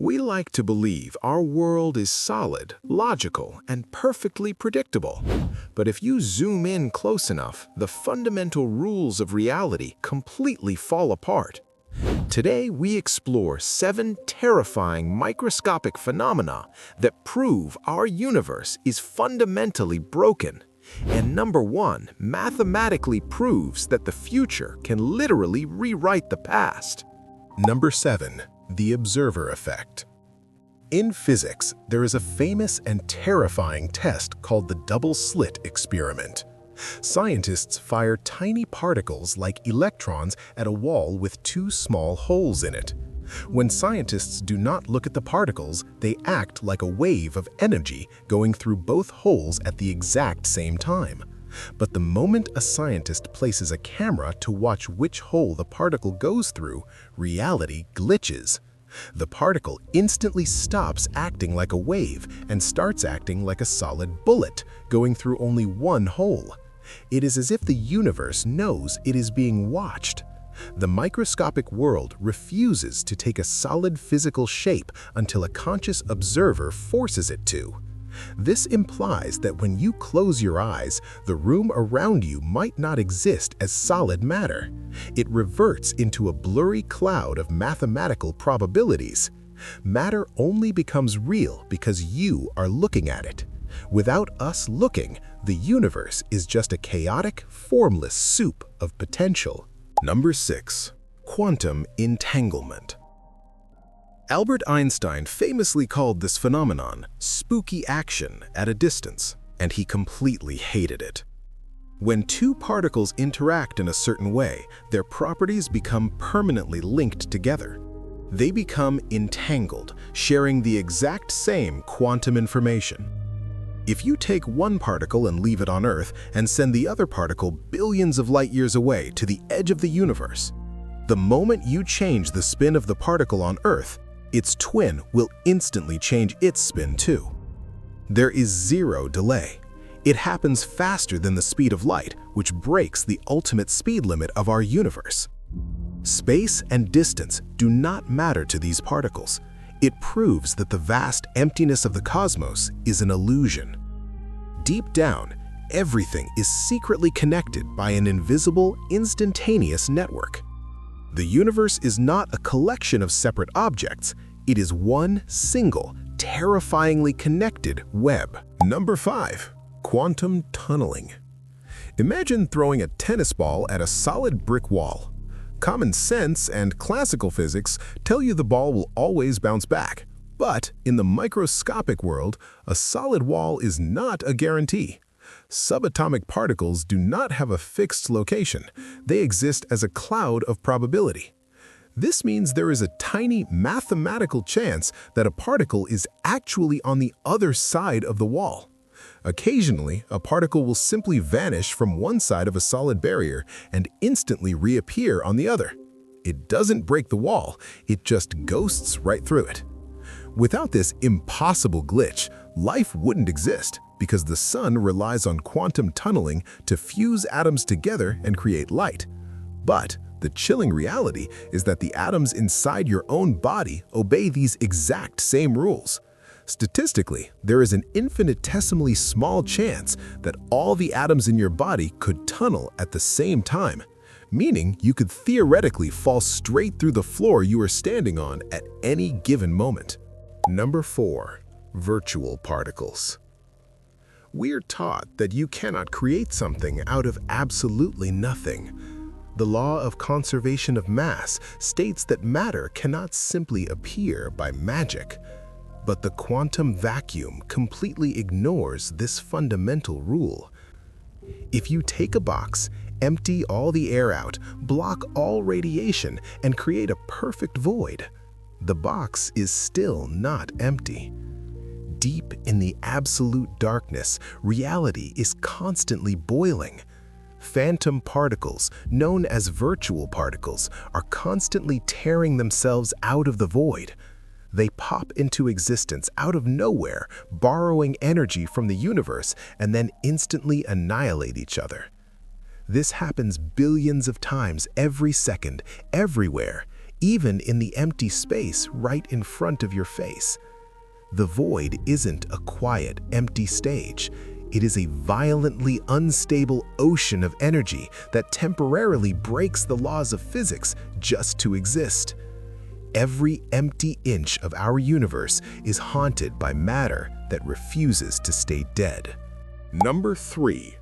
We like to believe our world is solid, logical, and perfectly predictable. But if you zoom in close enough, the fundamental rules of reality completely fall apart. Today, we explore 7 terrifying microscopic phenomena that prove our universe is fundamentally broken. And number 1 mathematically proves that the future can literally rewrite the past. Number 7. The observer effect. In physics, there is a famous and terrifying test called the double-slit experiment. Scientists fire tiny particles like electrons at a wall with 2 small holes in it. When scientists do not look at the particles, they act like a wave of energy going through both holes at the exact same time. But the moment a scientist places a camera to watch which hole the particle goes through, reality glitches. The particle instantly stops acting like a wave and starts acting like a solid bullet, going through only one hole. It is as if the universe knows it is being watched. The microscopic world refuses to take a solid physical shape until a conscious observer forces it to. This implies that when you close your eyes, the room around you might not exist as solid matter. It reverts into a blurry cloud of mathematical probabilities. Matter only becomes real because you are looking at it. Without us looking, the universe is just a chaotic, formless soup of potential. Number 6. Quantum entanglement. Albert Einstein famously called this phenomenon spooky action at a distance, and he completely hated it. When 2 particles interact in a certain way, their properties become permanently linked together. They become entangled, sharing the exact same quantum information. If you take one particle and leave it on Earth and send the other particle billions of light years away to the edge of the universe, the moment you change the spin of the particle on Earth, its twin will instantly change its spin too. There is zero delay. It happens faster than the speed of light, which breaks the ultimate speed limit of our universe. Space and distance do not matter to these particles. It proves that the vast emptiness of the cosmos is an illusion. Deep down, everything is secretly connected by an invisible, instantaneous network. The universe is not a collection of separate objects. It is one single, terrifyingly connected web. Number 5. Quantum tunneling. Imagine throwing a tennis ball at a solid brick wall. Common sense and classical physics tell you the ball will always bounce back. But in the microscopic world, a solid wall is not a guarantee. Subatomic particles do not have a fixed location. They exist as a cloud of probability. This means there is a tiny mathematical chance that a particle is actually on the other side of the wall. Occasionally, a particle will simply vanish from one side of a solid barrier and instantly reappear on the other. It doesn't break the wall, it just ghosts right through it. Without this impossible glitch, life wouldn't exist because the sun relies on quantum tunneling to fuse atoms together and create light. But the chilling reality is that the atoms inside your own body obey these exact same rules. Statistically, there is an infinitesimally small chance that all the atoms in your body could tunnel at the same time, meaning you could theoretically fall straight through the floor you are standing on at any given moment. Number 4. Virtual particles. We're taught that you cannot create something out of absolutely nothing. The law of conservation of mass states that matter cannot simply appear by magic. But the quantum vacuum completely ignores this fundamental rule. If you take a box, empty all the air out, block all radiation, and create a perfect void, the box is still not empty. Deep in the absolute darkness, reality is constantly boiling. Phantom particles, known as virtual particles, are constantly tearing themselves out of the void. They pop into existence out of nowhere, borrowing energy from the universe, and then instantly annihilate each other. This happens billions of times every second, everywhere, even in the empty space right in front of your face. The void isn't a quiet, empty stage. It is a violently unstable ocean of energy that temporarily breaks the laws of physics just to exist. Every empty inch of our universe is haunted by matter that refuses to stay dead. Number 3.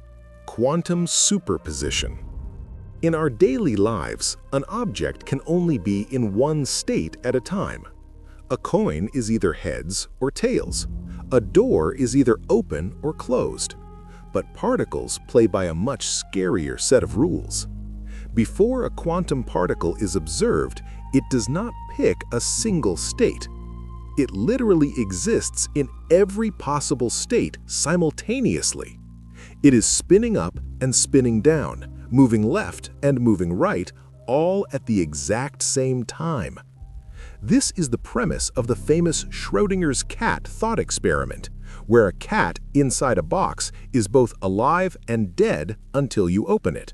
Quantum superposition. In our daily lives, an object can only be in one state at a time. A coin is either heads or tails. A door is either open or closed. But particles play by a much scarier set of rules. Before a quantum particle is observed, it does not pick a single state. It literally exists in every possible state simultaneously. It is spinning up and spinning down, moving left and moving right, all at the exact same time. This is the premise of the famous Schrödinger's cat thought experiment, where a cat inside a box is both alive and dead until you open it.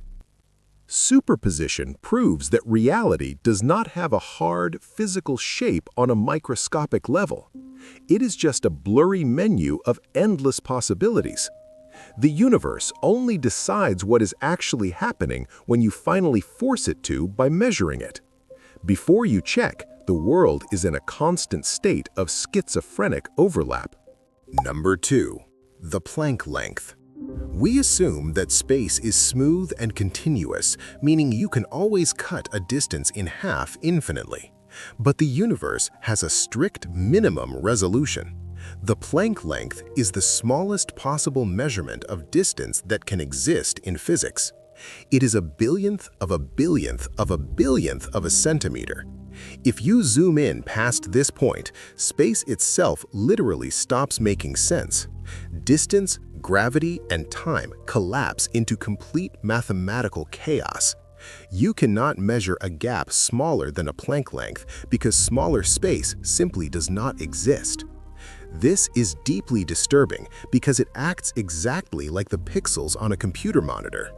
Superposition proves that reality does not have a hard, physical shape on a microscopic level. It is just a blurry menu of endless possibilities. The universe only decides what is actually happening when you finally force it to by measuring it. Before you check, the world is in a constant state of schizophrenic overlap. Number 2. The Planck length. We assume that space is smooth and continuous, meaning you can always cut a distance in half infinitely. But the universe has a strict minimum resolution. The Planck length is the smallest possible measurement of distance that can exist in physics. It is a billionth of a billionth of a billionth of a centimeter. If you zoom in past this point, space itself literally stops making sense. Distance, gravity, and time collapse into complete mathematical chaos. You cannot measure a gap smaller than a Planck length because smaller space simply does not exist. This is deeply disturbing because it acts exactly like the pixels on a computer monitor.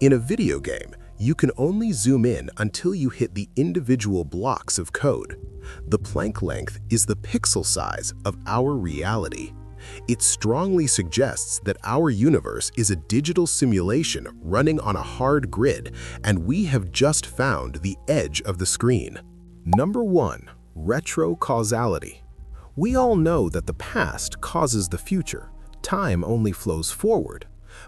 In a video game, you can only zoom in until you hit the individual blocks of code. The Planck length is the pixel size of our reality. It strongly suggests that our universe is a digital simulation running on a hard grid, and we have just found the edge of the screen. Number 1. Retrocausality. We all know that the past causes the future. Time only flows forward.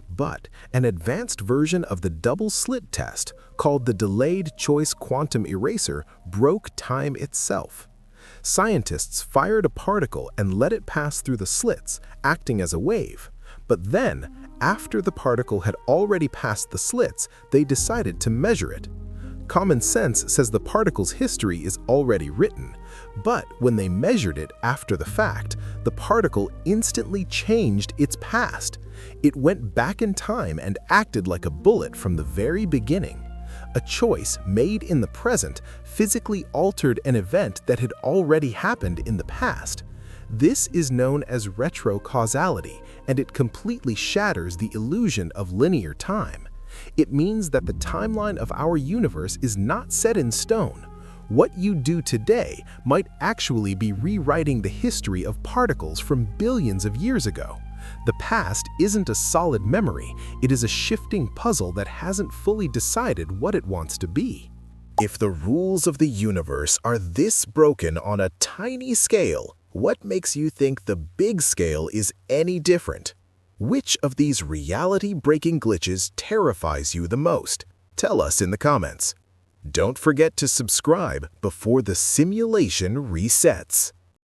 But an advanced version of the double-slit test, called the delayed choice quantum eraser, broke time itself. Scientists fired a particle and let it pass through the slits, acting as a wave. But then, after the particle had already passed the slits, they decided to measure it. Common sense says the particle's history is already written, but when they measured it after the fact, the particle instantly changed its past. It went back in time and acted like a bullet from the very beginning. A choice made in the present physically altered an event that had already happened in the past. This is known as retrocausality, and it completely shatters the illusion of linear time. It means that the timeline of our universe is not set in stone. What you do today might actually be rewriting the history of particles from billions of years ago. The past isn't a solid memory, it is a shifting puzzle that hasn't fully decided what it wants to be. If the rules of the universe are this broken on a tiny scale, what makes you think the big scale is any different? Which of these reality-breaking glitches terrifies you the most? Tell us in the comments. Don't forget to subscribe before the simulation resets.